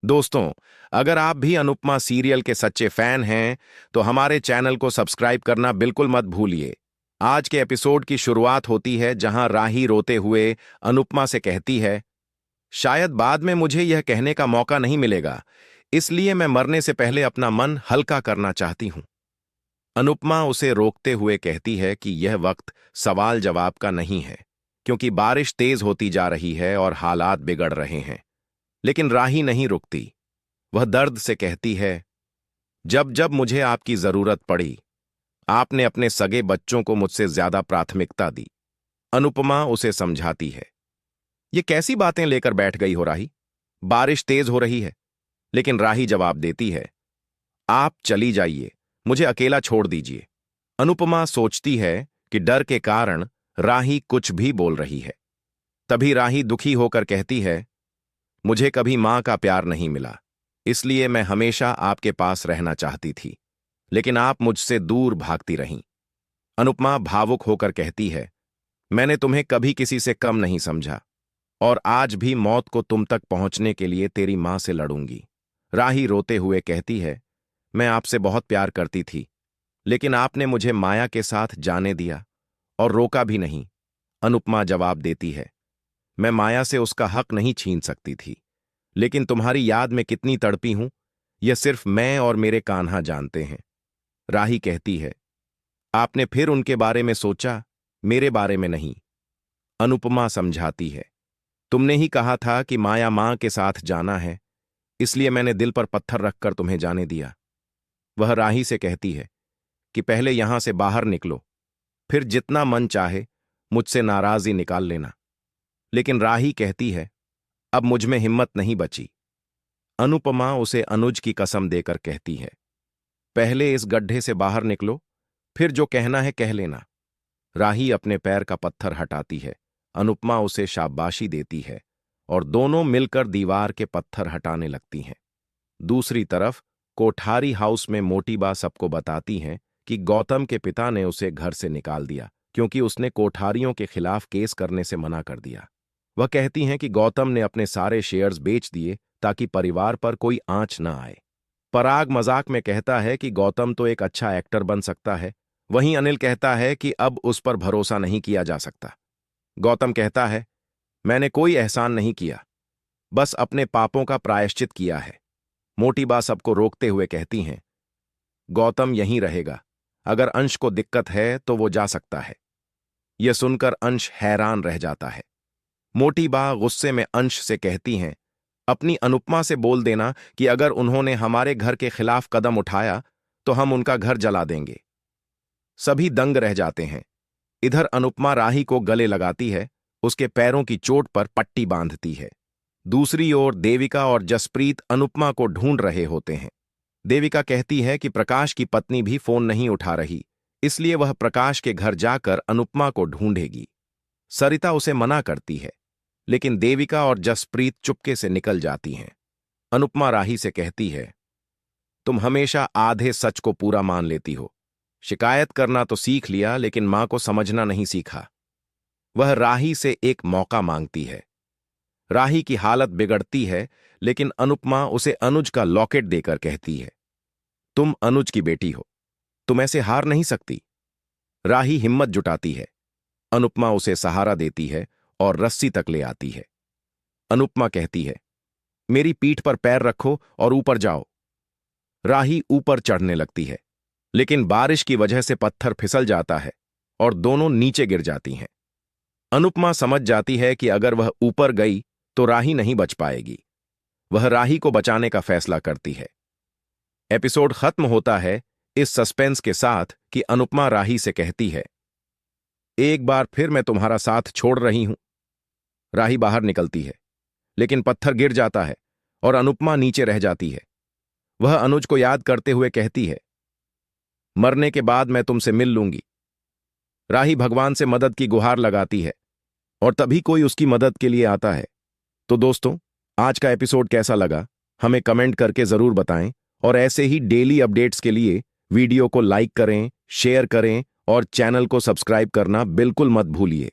दोस्तों, अगर आप भी अनुपमा सीरियल के सच्चे फैन हैं, तो हमारे चैनल को सब्सक्राइब करना बिल्कुल मत भूलिए। आज के एपिसोड की शुरुआत होती है जहां राही रोते हुए अनुपमा से कहती है, शायद बाद में मुझे यह कहने का मौका नहीं मिलेगा, इसलिए मैं मरने से पहले अपना मन हल्का करना चाहती हूं। अनुपमा उसे रोकते हुए कहती है कि यह वक्त सवाल जवाब का नहीं है, क्योंकि बारिश तेज होती जा रही है और हालात बिगड़ रहे हैं। लेकिन राही नहीं रुकती। वह दर्द से कहती है, जब जब मुझे आपकी जरूरत पड़ी, आपने अपने सगे बच्चों को मुझसे ज्यादा प्राथमिकता दी। अनुपमा उसे समझाती है, ये कैसी बातें लेकर बैठ गई हो राही? बारिश तेज हो रही है। लेकिन राही जवाब देती है, आप चली जाइए, मुझे अकेला छोड़ दीजिए। अनुपमा सोचती है कि डर के कारण राही कुछ भी बोल रही है। तभी राही दुखी होकर कहती है, मुझे कभी मां का प्यार नहीं मिला, इसलिए मैं हमेशा आपके पास रहना चाहती थी, लेकिन आप मुझसे दूर भागती रहीं। अनुपमा भावुक होकर कहती है, मैंने तुम्हें कभी किसी से कम नहीं समझा, और आज भी मौत को तुम तक पहुंचने के लिए तेरी मां से लड़ूंगी। राही रोते हुए कहती है, मैं आपसे बहुत प्यार करती थी, लेकिन आपने मुझे माया के साथ जाने दिया और रोका भी नहीं। अनुपमा जवाब देती है, मैं माया से उसका हक नहीं छीन सकती थी, लेकिन तुम्हारी याद में कितनी तड़पी हूं, यह सिर्फ मैं और मेरे कान्हा जानते हैं। राही कहती है, आपने फिर उनके बारे में सोचा, मेरे बारे में नहीं। अनुपमा समझाती है, तुमने ही कहा था कि माया मां के साथ जाना है, इसलिए मैंने दिल पर पत्थर रखकर तुम्हें जाने दिया। वह राही से कहती है कि पहले यहां से बाहर निकलो, फिर जितना मन चाहे मुझसे नाराजगी निकाल लेना। लेकिन राही कहती है, अब मुझ में हिम्मत नहीं बची। अनुपमा उसे अनुज की कसम देकर कहती है, पहले इस गड्ढे से बाहर निकलो, फिर जो कहना है कह लेना। राही अपने पैर का पत्थर हटाती है। अनुपमा उसे शाबाशी देती है और दोनों मिलकर दीवार के पत्थर हटाने लगती हैं। दूसरी तरफ कोठारी हाउस में मोटी बा सबको बताती हैं कि गौतम के पिता ने उसे घर से निकाल दिया, क्योंकि उसने कोठारियों के खिलाफ केस करने से मना कर दिया। वह कहती हैं कि गौतम ने अपने सारे शेयर्स बेच दिए ताकि परिवार पर कोई आंच न आए। पराग मजाक में कहता है कि गौतम तो एक अच्छा एक्टर बन सकता है। वहीं अनिल कहता है कि अब उस पर भरोसा नहीं किया जा सकता। गौतम कहता है, मैंने कोई एहसान नहीं किया, बस अपने पापों का प्रायश्चित किया है। मोटी बा सबको रोकते हुए कहती हैं, गौतम यहीं रहेगा, अगर अंश को दिक्कत है तो वो जा सकता है। यह सुनकर अंश हैरान रह जाता है। मोटी बा गुस्से में अंश से कहती हैं, अपनी अनुपमा से बोल देना कि अगर उन्होंने हमारे घर के खिलाफ कदम उठाया तो हम उनका घर जला देंगे। सभी दंग रह जाते हैं। इधर अनुपमा राही को गले लगाती है, उसके पैरों की चोट पर पट्टी बांधती है। दूसरी ओर देविका और जसप्रीत अनुपमा को ढूंढ रहे होते हैं। देविका कहती है कि प्रकाश की पत्नी भी फोन नहीं उठा रही, इसलिए वह प्रकाश के घर जाकर अनुपमा को ढूंढेगी। सरिता उसे मना करती है, लेकिन देविका और जसप्रीत चुपके से निकल जाती हैं। अनुपमा राही से कहती है, तुम हमेशा आधे सच को पूरा मान लेती हो। शिकायत करना तो सीख लिया, लेकिन मां को समझना नहीं सीखा। वह राही से एक मौका मांगती है। राही की हालत बिगड़ती है, लेकिन अनुपमा उसे अनुज का लॉकेट देकर कहती है, तुम अनुज की बेटी हो, तुम ऐसे हार नहीं सकती। राही हिम्मत जुटाती है। अनुपमा उसे सहारा देती है और रस्सी तक ले आती है। अनुपमा कहती है, मेरी पीठ पर पैर रखो और ऊपर जाओ। राही ऊपर चढ़ने लगती है, लेकिन बारिश की वजह से पत्थर फिसल जाता है और दोनों नीचे गिर जाती हैं। अनुपमा समझ जाती है कि अगर वह ऊपर गई तो राही नहीं बच पाएगी। वह राही को बचाने का फैसला करती है। एपिसोड खत्म होता है इस सस्पेंस के साथ कि अनुपमा राही से कहती है, एक बार फिर मैं तुम्हारा साथ छोड़ रही हूं। राही बाहर निकलती है, लेकिन पत्थर गिर जाता है और अनुपमा नीचे रह जाती है। वह अनुज को याद करते हुए कहती है, मरने के बाद मैं तुमसे मिल लूंगी। राही भगवान से मदद की गुहार लगाती है और तभी कोई उसकी मदद के लिए आता है। तो दोस्तों, आज का एपिसोड कैसा लगा हमें कमेंट करके जरूर बताएं, और ऐसे ही डेली अपडेट्स के लिए वीडियो को लाइक करें, शेयर करें और चैनल को सब्सक्राइब करना बिल्कुल मत भूलिए।